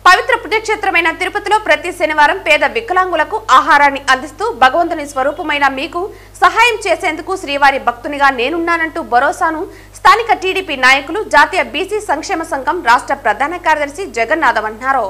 పవిత్ర పుణ్యక్షేత్రమైన తిరుపతిలో ప్రతి శనివారం పేద వికలాంగులకు ఆహారాన్ని అందిస్తూ భగవంతుని స్వరూపమైన మీకు సహాయం చేసేందుకు శ్రీవారి భక్తునిగా నేనున్నానంటూ భరోసాను స్థానిక టీడీపీ నాయకులు, జాతీయ బీసీ సంక్షేమ సంఘం రాష్ట్ర ప్రధాన కార్యదర్శి జగన్నాథం అన్నారు.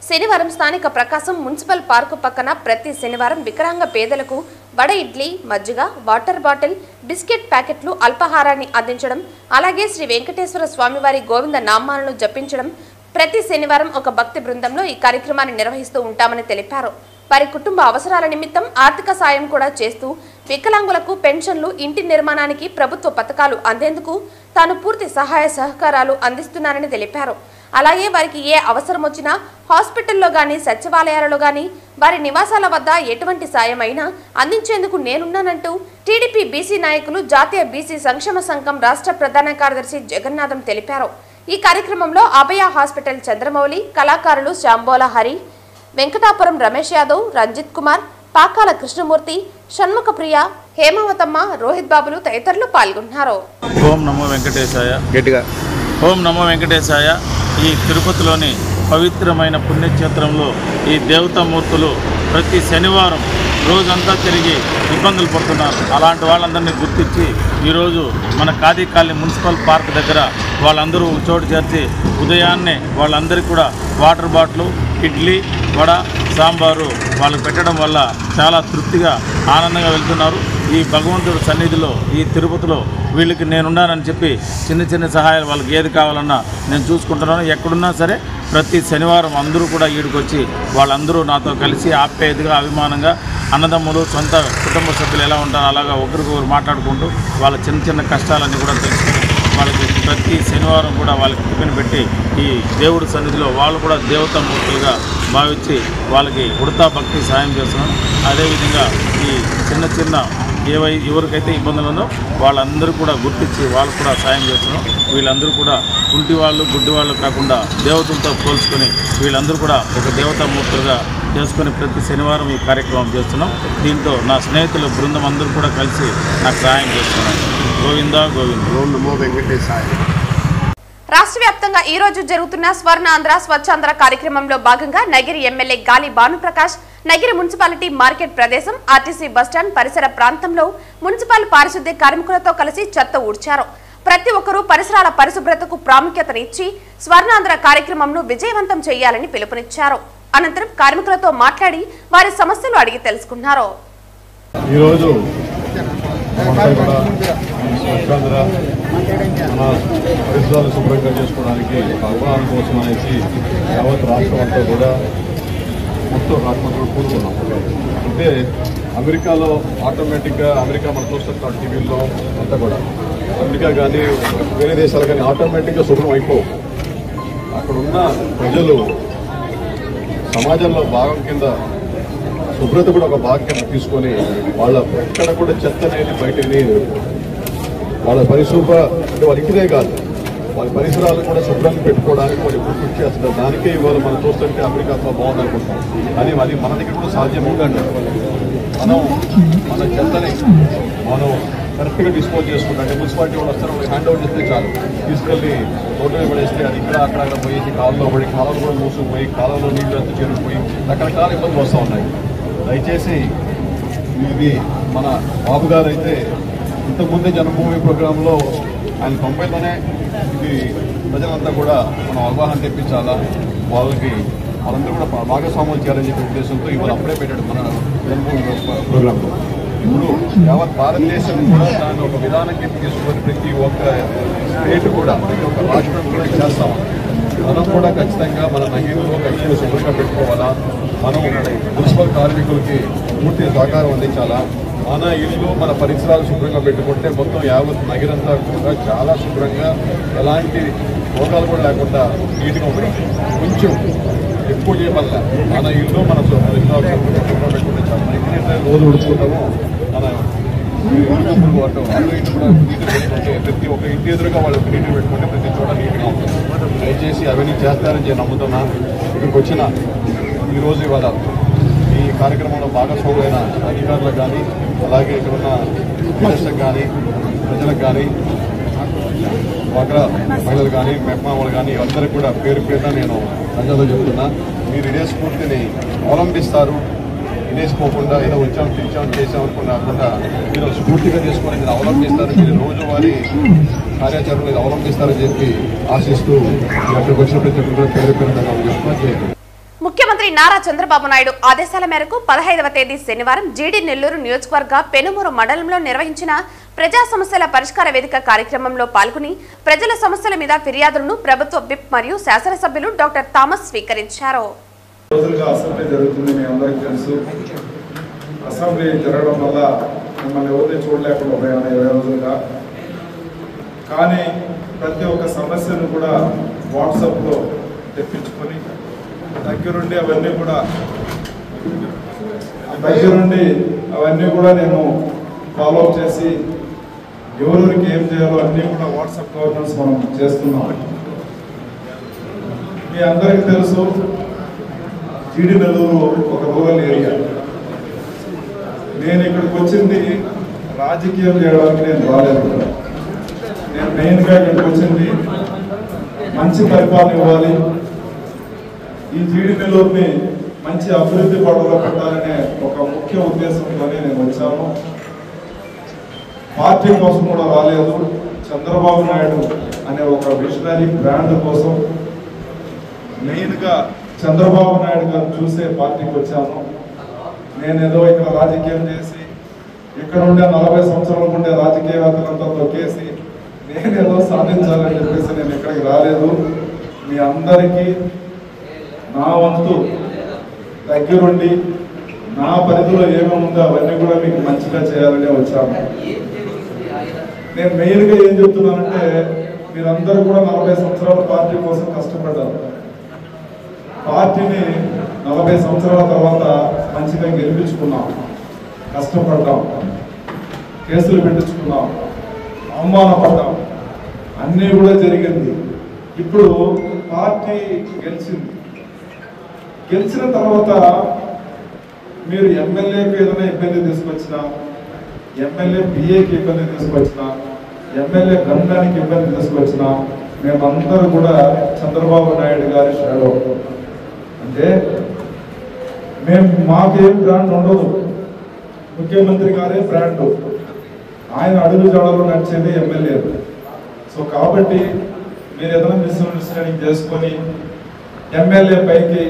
శనివారం స్థానిక ప్రకాశం మున్సిపల్ పార్కు పక్కన ప్రతి శనివారం వికలాంగ పేదలకు వడ ఇడ్లీ, మజ్జిగ, వాటర్ బాటిల్, బిస్కెట్ ప్యాకెట్లు, అల్పాహారాన్ని అందించడం, అలాగే శ్రీ వెంకటేశ్వర స్వామివారి గోవింద నామాలను జపించడం, ప్రతి శనివారం ఒక భక్తి బృందంలో ఈ కార్యక్రమాన్ని నిర్వహిస్తూ ఉంటామని తెలిపారు. వారి కుటుంబ అవసరాల నిమిత్తం ఆర్థిక సాయం కూడా చేస్తూ వికలాంగులకు పెన్షన్లు, ఇంటి నిర్మాణానికి ప్రభుత్వ పథకాలు అందేందుకు తాను పూర్తి సహాయ సహకారాలు అందిస్తున్నారని తెలిపారు. అలాగే వారికి ఏ అవసరం వచ్చినా హాస్పిటల్లో గానీ, సచివాలయాలలో గానీ, వారి నివాసాల వద్ద ఎటువంటి సాయం అయినా అందించేందుకు నేనున్నానంటూ టీడీపీ బీసీ నాయకులు, జాతీయ బీసీ సంక్షేమ సంఘం రాష్ట్ర ప్రధాన కార్యదర్శి జగన్నాథం తెలిపారు. ఈ కార్యక్రమంలో అభయ హాస్పిటల్ చంద్రమౌళి, కళాకారులు శాంబోల హరి, వెంకటాపురం రమేష్ యాదవ్, రంజిత్ కుమార్, పాకాల కృష్ణమూర్తి, షణ్ముఖ ప్రియ, హేమావతమ్మ, రోహిత్ బాబులు తదితరులు పాల్గొన్నారు. ఓం నమో వెంకటేశాయ. గట్టిగా ఓం నమో వెంకటేశాయ. ఈ తిరుపతిలోని పవిత్రమైన పుణ్యక్షేత్రంలో ఈ దేవతామూర్తులు ప్రతి శనివారం రోజంతా తిరిగి ఇబ్బందులు పడుతున్నారు. అలాంటి వాళ్ళందరినీ గుర్తించి ఈరోజు మన ఖాదీ కాలనీ మున్సిపల్ పార్క్ దగ్గర వాళ్ళందరూ చోటు చేర్చి ఉదయాన్నే వాళ్ళందరికీ కూడా వాటర్ బాటిల్, ఇడ్లీ, వడ, సాంబారు వాళ్ళకి పెట్టడం వల్ల చాలా తృప్తిగా, ఆనందంగా వెళ్తున్నారు. ఈ భగవంతుడి సన్నిధిలో, ఈ తిరుపతిలో వీళ్ళకి నేనున్నానని చెప్పి చిన్న చిన్న సహాయాలు వాళ్ళకి ఏది కావాలన్నా నేను చూసుకుంటున్నాను. ఎక్కడున్నా సరే ప్రతి శనివారం అందరూ కూడా ఈడికొచ్చి వాళ్ళందరూ నాతో కలిసి ఆప్యాయతగా, అభిమానంగా, అన్నదమ్ములు, సొంత కుటుంబ సభ్యులు ఎలా ఉంటారో అలాగా ఒకరికొకరు మాట్లాడుకుంటూ వాళ్ళ చిన్న చిన్న కష్టాలన్నీ కూడా తెలుసుకుని వాళ్ళకి ప్రతి శనివారం కూడా వాళ్ళకి టిఫిన్ పెట్టి ఈ దేవుడి సన్నిధిలో వాళ్ళు కూడా దేవతామూర్తులుగా భావించి వాళ్ళకి ఉడతా భక్తి సాయం చేస్తున్నాం. అదేవిధంగా ఈ చిన్న చిన్న ఎవరికైతే ఇబ్బందులు ఉందో వాళ్ళందరూ కూడా గుర్తించి వాళ్ళు కూడా సాయం చేస్తున్నాం. వీళ్ళందరూ కూడా కుంటి వాళ్ళు, గుడ్డి వాళ్ళు కాకుండా దేవతలతో పోల్చుకొని వీళ్ళందరూ కూడా ఒక దేవతామూర్తులుగా చేసుకొని ప్రతి శనివారం ఈ కార్యక్రమం చేస్తున్నాం. దీంతో నా స్నేహితుల బృందం అందరూ కూడా కలిసి నాకు సహాయం చేస్తున్నారు. గోవిందా గోవింద. ఓం నమో వెంకటేశాయ. రాష్ట్ర వ్యాప్తంగా ఈ రోజు జరుగుతున్న స్వర్ణాంధ్ర స్వచ్ఛాంధ్ర కార్యక్రమంలో భాగంగా నగిరి ఎమ్మెల్యే గాలి భానుప్రకాష్ నగిరి మున్సిపాలిటీ మార్కెట్ ప్రదేశం, ఆర్టీసీ బస్టాండ్ పరిసర ప్రాంతంలో మున్సిపల్ పారిశుద్ధ్య కార్మికులతో కలిసి చెత్త ఊడ్చారు. ప్రతి ఒక్కరూ పరిసరాల పరిశుభ్రతకు ప్రాముఖ్యతనిచ్చి స్వర్ణాంధ్ర కార్యక్రమంను విజయవంతం చేయాలని పిలుపునిచ్చారు. అనంతరం కార్మికులతో మాట్లాడి వారి సమస్యలు అడిగి తెలుసుకున్నారు. ఈరోజు మన పరిసరాలు శుభ్రంగా చేసుకోవడానికి అవగాహన కోసం అనేసి యావత్ రాష్ట్రం అంతా కూడా మొత్తం రాష్ట్రంలో కూర్చున్నాం. అంటే అమెరికాలో ఆటోమేటిక్గా అమెరికా మనం చూస్తుంటాం టీవీల్లో అంతా కూడా, అమెరికా కానీ వేరే దేశాలు కానీ ఆటోమేటిక్గా శుభ్రం అయిపోవు. అక్కడున్న ప్రజలు సమాజంలో భాగం కింద శుభ్రత కూడా ఒక భాగం కింద తీసుకొని వాళ్ళ ఎక్కడ కూడా చెత్త అనేది బయటని వాళ్ళ పరిశుభ్ర అంటే వాళ్ళ ఇంటిదే కాదు వాళ్ళ పరిసరాలు కూడా శుభ్రంగా పెట్టుకోవడానికి వాళ్ళు ఇప్పుడు కృషి చేస్తారు. దానికే ఇవాళ మనం చూస్తుంటే అమెరికాతో బాగుంది అనుకుంటాం, కానీ అది మన దగ్గర కూడా సాధ్యం ఉందండి. మనం మన చెత్తని మనం కరెక్ట్గా డిస్పోజ్ చేసుకుంటారు. అంటే మున్సిపాలిటీ వాళ్ళు వస్తారు, హ్యాండ్ ఓవర్ చేస్తే చాలు, తీసుకెళ్ళి రోడ్డు మీద పడేస్తే అది ఇక్కడ అక్కడ పోయేసి కాలంలో పడి కాలంలో కూడా మూసుకుపోయి కాలంలో నీళ్లు అంతా చేరుకుపోయి రకరకాల ఇబ్బందులు వస్తూ ఉన్నాయి. దయచేసి ఇది మన బాబు గారు అయితే ఇంతకుముందే జన్మభూమి ప్రోగ్రాంలో ఆయన 90లోనే ఇది ప్రజలంతా కూడా మనం అవగాహన తెప్పించాలా, వాళ్ళందరూ కూడా భాగస్వామ్యం చేయాలని చెప్పే ఉద్దేశంతో ఇవాళ అప్పుడే పెట్టాడు మన జన్మభూమి ప్రోగ్రాంలో. ఇప్పుడు యావత్ భారతదేశం కూడా దాన్ని ఒక విధానం కింద తీసుకొని ప్రతి ఒక్క స్టేట్ కూడా ప్రతి ఒక్క రాష్ట్రం కూడా చేస్తాం. మనం కూడా ఖచ్చితంగా మన నగీరులో ఖచ్చితంగా శుభ్రంగా పెట్టుకోవాలా, మనం మున్సిపల్ కార్మికులకి పూర్తి సహకారం అందించాలా, మన ఇల్లు మన పరిసరాలు శుభ్రంగా పెట్టుకుంటే మొత్తం యావత్ నగరంతా కూడా చాలా శుభ్రంగా ఎలాంటి రోగాలు కూడా లేకుండా నీట్గా ఉంటుంది. కొంచెం ఎక్కువ చేయమల్లా మన ఇల్లు మన పరిసరాలు శుభ్రంగా పెట్టుకుంటే చాలా ఎక్కడైతే రోజు ఉడుచుకుంటామో మన ఇల్లు అటు ఇంటి కూడా నీట్గా పెట్టుకుంటే ప్రతి ఒక్క ఇంటి ఎదురుగా వాళ్ళు నీట్గా పెట్టుకుంటే ప్రతి చోట నీట్గా ఉంటుంది. దయచేసి అవన్నీ చేస్తారని నేను నమ్ముతున్నా. ఇక్కడికి వచ్చిన ఈరోజు ఇవాళ ఈ కార్యక్రమంలో భాగస్వాములైన అధికారులకు కానీ అలాగే ఇక్కడ ఉన్న లీడర్స్కి కానీ ప్రజలకు కానీ డ్వాక్రా మహిళలు కానీ మెప్మా వాళ్ళు కానీ అందరికీ కూడా పేరు పేరున నేను ప్రజల్లో చెప్తున్నా, మీరు ఇదే స్ఫూర్తిని అవలంబిస్తారు. ఇదేసుకోకుండా ఏదో వచ్చాం తెచ్చాం చేసాం అనుకున్నా మీరు స్ఫూర్తిగా చేసుకొని మీరు అవలంబిస్తారు, మీరు రోజువారీ కార్యాచరణలు అవలంబిస్తారని చెప్పి ఆశిస్తూ అక్కడికి వచ్చిన ప్రతి ఒక్కరు పేరు పేరున చెప్తున్నా. ముఖ్యమంత్రి నారా చంద్రబాబు నాయుడు ఆదేశాల మేరకు 15వ తేదీ శనివారం జీడీ నెల్లూరు నియోజకవర్గ పెనుమూరు మండలంలో నిర్వహించిన ప్రజా సమస్యల పరిష్కార వేదిక కార్యక్రమంలో పాల్గొని ప్రజల సమస్యల మీద ఫిర్యాదులను ప్రభుత్వ విప్ మరియు శాసనసభ్యులు డాక్టర్ థామస్ స్వీకరించారు. అసెంబ్లీ జరుగుతుంది, మీ అందరికీ తెలుసు. అసెంబ్లీ జరగడం వల్ల మిమ్మల్ని ఎవరిని చూడలేకుండా పోయాను 20 రోజులుగా. కానీ ప్రతి ఒక్క సమస్యను కూడా వాట్సాప్లో తెప్పించుకొని దగ్గరుండి అవన్నీ కూడా నేను ఫాలోఅప్ చేసి ఎవరికి ఏం చేయాలో అన్నీ కూడా వాట్సాప్ గవర్నెన్స్ మనం చేస్తున్నాం. మీ అందరికీ తెలుసు, జీడీ నెల్లూరు ఒక రూరల్ ఏరియా. నేను ఇక్కడికి వచ్చింది రాజకీయం చేయడానికి నేను రాలేదు. నేను మెయిన్గా ఇక్కడికి వచ్చింది మంచి పరిపాలన ఇవ్వాలి, ఈ జీడీ నెల్లూరుని మంచి అభివృద్ధి పడవలో పెట్టాలనే ఒక ముఖ్య ఉద్దేశంతోనే నేను వచ్చాను. పార్టీ కోసం కూడా రాలేదు, చంద్రబాబు నాయుడు అనే ఒక విజనరీ బ్రాండ్ కోసం మెయిన్గా చంద్రబాబు నాయుడు గారు చూసే పార్టీకి వచ్చాను. నేనేదో ఇక్కడ రాజకీయం చేసి ఇక్కడ ఉండే 40 సంవత్సరాల ఉండే రాజకీయవేత్తలంతా తొక్కేసి నేనేదో సాధించాలని చెప్పేసి నేను ఇక్కడికి రాలేదు. మీ అందరికీ నా వంతు దగ్గరుండి నా పరిధిలో ఏమేమి ఉందో అవన్నీ కూడా మీకు మంచిగా చేయాలనే వచ్చాను. నేను మెయిన్గా ఏం చెప్తున్నానంటే, మీరందరూ కూడా 40 సంవత్సరాల పార్టీ కోసం కష్టపడ్డారు. పార్టీని 40 సంవత్సరాల తర్వాత మంచిగా గెలిపించుకున్నాం, కష్టపడ్డాం, కేసులు పెట్టించుకున్నాం, అవమానపడ్డాం, అన్నీ కూడా జరిగింది. ఇప్పుడు పార్టీ గెలిచిన తర్వాత మీరు ఎమ్మెల్యేకి ఏదైనా ఇబ్బంది తీసుకొచ్చినా, ఎమ్మెల్యే పిఏకి ఇబ్బంది తీసుకొచ్చినా, ఎమ్మెల్యే గండానికి ఇబ్బంది తీసుకొచ్చినా మేమందరూ కూడా చంద్రబాబు నాయుడు గారి షాడో. అంటే మాకేం బ్రాండ్ ఉండదు, ముఖ్యమంత్రి గారే బ్రాండ్, ఆయన అడుగు జాడలో నడిచేది ఎమ్మెల్యే. సో కాబట్టి మీరు ఏదైనా మిస్అండర్స్టాండింగ్ చేసుకొని ఎమ్మెల్యే పైకి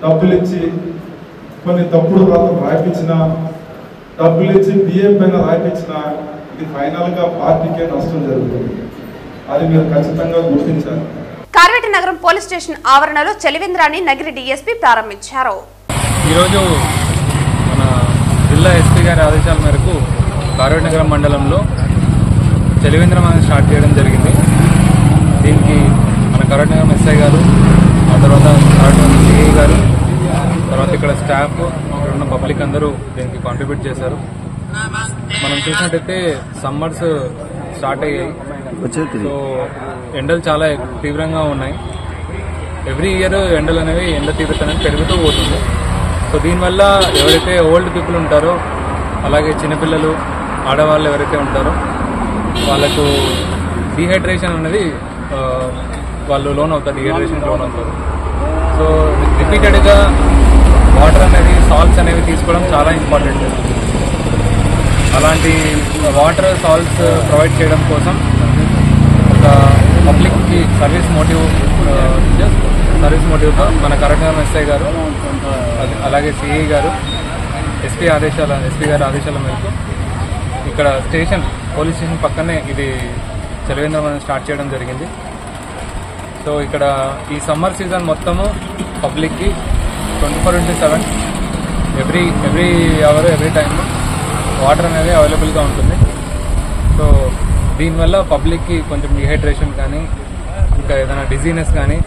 డబ్బులు ఇచ్చి కొన్ని తప్పుడు రాతలు రాయించిన, డబ్బులు ఇచ్చి బియ్యం పైన రాయించిన, ఇది ఫైనల్గా పార్టీకే నష్టం జరుగుతుంది. అది మీరు ఖచ్చితంగా గుర్తించాలి. కార్వేట నగరం పోలీస్ స్టేషన్ ఆవరణలో చలివేంద్రాన్ని నగిరి డీఎస్పీ ప్రారంభించారు. ఈరోజు మన జిల్లా ఎస్పీ గారి ఆదేశాల మేరకు కార్వేట నగరం మండలంలో చలివేంద్రం అనేది స్టార్ట్ చేయడం జరిగింది. దీనికి మన కార్వేట నగరం ఎస్ఐ గారు, ఆ తర్వాత కార్వేట నగరం సిఐ గారు, తర్వాత ఇక్కడ స్టాఫ్, ఇక్కడ ఉన్న పబ్లిక్ అందరూ దీనికి కాంట్రిబ్యూట్ చేశారు. మనం చూసినట్టయితే సమ్మర్స్ స్టార్ట్ అయ్యాయి, సో ఎండలు చాలా తీవ్రంగా ఉన్నాయి. ఎవ్రీ ఇయర్ ఎండలు అనేవి ఎండ తీవ్రత అనేది పెరుగుతూ పోతుంది. సో దీనివల్ల ఎవరైతే ఓల్డ్ పీపుల్ ఉంటారో, అలాగే చిన్నపిల్లలు, ఆడవాళ్ళు ఎవరైతే ఉంటారో వాళ్ళకు డీహైడ్రేషన్ అనేది వాళ్ళు లోన్ అవుతారు, డీహైడ్రేషన్ లోన్ అవుతారు. సో రిపీటెడ్గా వాటర్ అనేది, సాల్ట్స్ అనేవి తీసుకోవడం చాలా ఇంపార్టెంట్. అలాంటి వాటర్, సాల్ట్స్ ప్రొవైడ్ చేయడం కోసం ఒక పబ్లిక్కి సర్వీస్ మోటివ్తో మన కరెక్ట్గా ఎస్ఐ గారు, అలాగే సిఐ గారు, ఎస్పీ గారి ఆదేశాల మేరకు ఇక్కడ పోలీస్ స్టేషన్ పక్కనే ఇది చలివేంద్రం స్టార్ట్ చేయడం జరిగింది. సో ఇక్కడ ఈ సమ్మర్ సీజన్ మొత్తము పబ్లిక్కి 24/7 every hour, every time water అనేది అవైలబుల్గా ఉంటుంది. సో దీనివల్ల పబ్లిక్కి కొంచెం డిహైడ్రేషన్ కానీ, ఇంకా ఏదైనా డిజీనెస్ కానీ,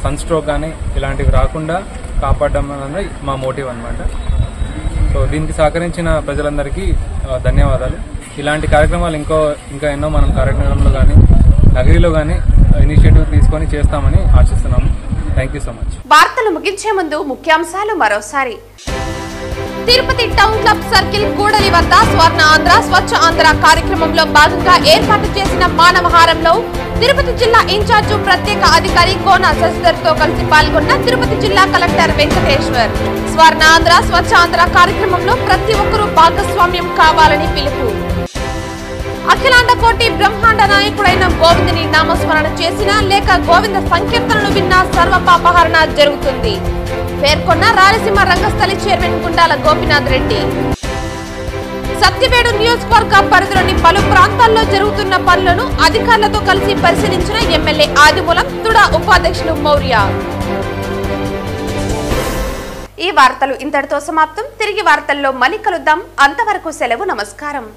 సన్ స్ట్రోక్ కానీ ఇలాంటివి రాకుండా కాపాడడం అనేది మా మోటివ్ అన్నమాట. సో దీనికి సహకరించిన ప్రజలందరికీ ధన్యవాదాలు. ఇలాంటి కార్యక్రమాలు ఇంకా ఎన్నో మనం కార్యక్రమంలో కానీ, నగరిలో కానీ ఇనిషియేటివ్ తీసుకొని చేస్తామని ఆశిస్తున్నాము. Thank you so much. వార్తలు ముగించే ముందు ముఖ్యాంశాలు మరోసారి. తిరుపతి టౌన్ క్లబ్ సర్కిల్ కూడలి వద్ద స్వర్ణ ఆంధ్ర స్వచ్ఛ ఆంధ్ర కార్యక్రమంలో భాగంగా ఏర్పాటు చేసిన మానవహారంలో తిరుపతి జిల్లా ఇన్ఛార్జు ప్రత్యేక అధికారి కోన శశిధర్ తో కలిసి పాల్గొన్న తిరుపతి జిల్లా కలెక్టర్ వెంకటేశ్వర్. స్వర్ణ ఆంధ్ర స్వచ్ఛ ఆంధ్ర కార్యక్రమంలో ప్రతి ఒక్కరూ భాగస్వామ్యం కావాలని పిలుపు. అఖిలాండ కోటి బ్రహ్మాండ నాయకుడైన గోవిందుని నామస్మరణ చేసినా లేక గోవింద సంకీర్తనలు విన్నా సర్వపాపహరణ జరుగుతుంది పేర్కొన్న రాయలసీమ రంగస్థలి చైర్మన్ గుండాల గోపినాథ్ రెడ్డి. సత్యవేడు నియోజకవర్గ పరిధిలోని పలు ప్రాంతాల్లో జరుగుతున్న పనులను అధికారులతో కలిసి పరిశీలించిన ఎమ్మెల్యే ఆదిమూలం, తుడా ఉపాధ్యక్షులు మౌర్య. ఈ వార్తలు ఇంతటితో సమాప్తం. తిరిగి వార్తల్లో మళ్ళీ కలుద్దాం. అంతవరకు సెలవు. నమస్కారం.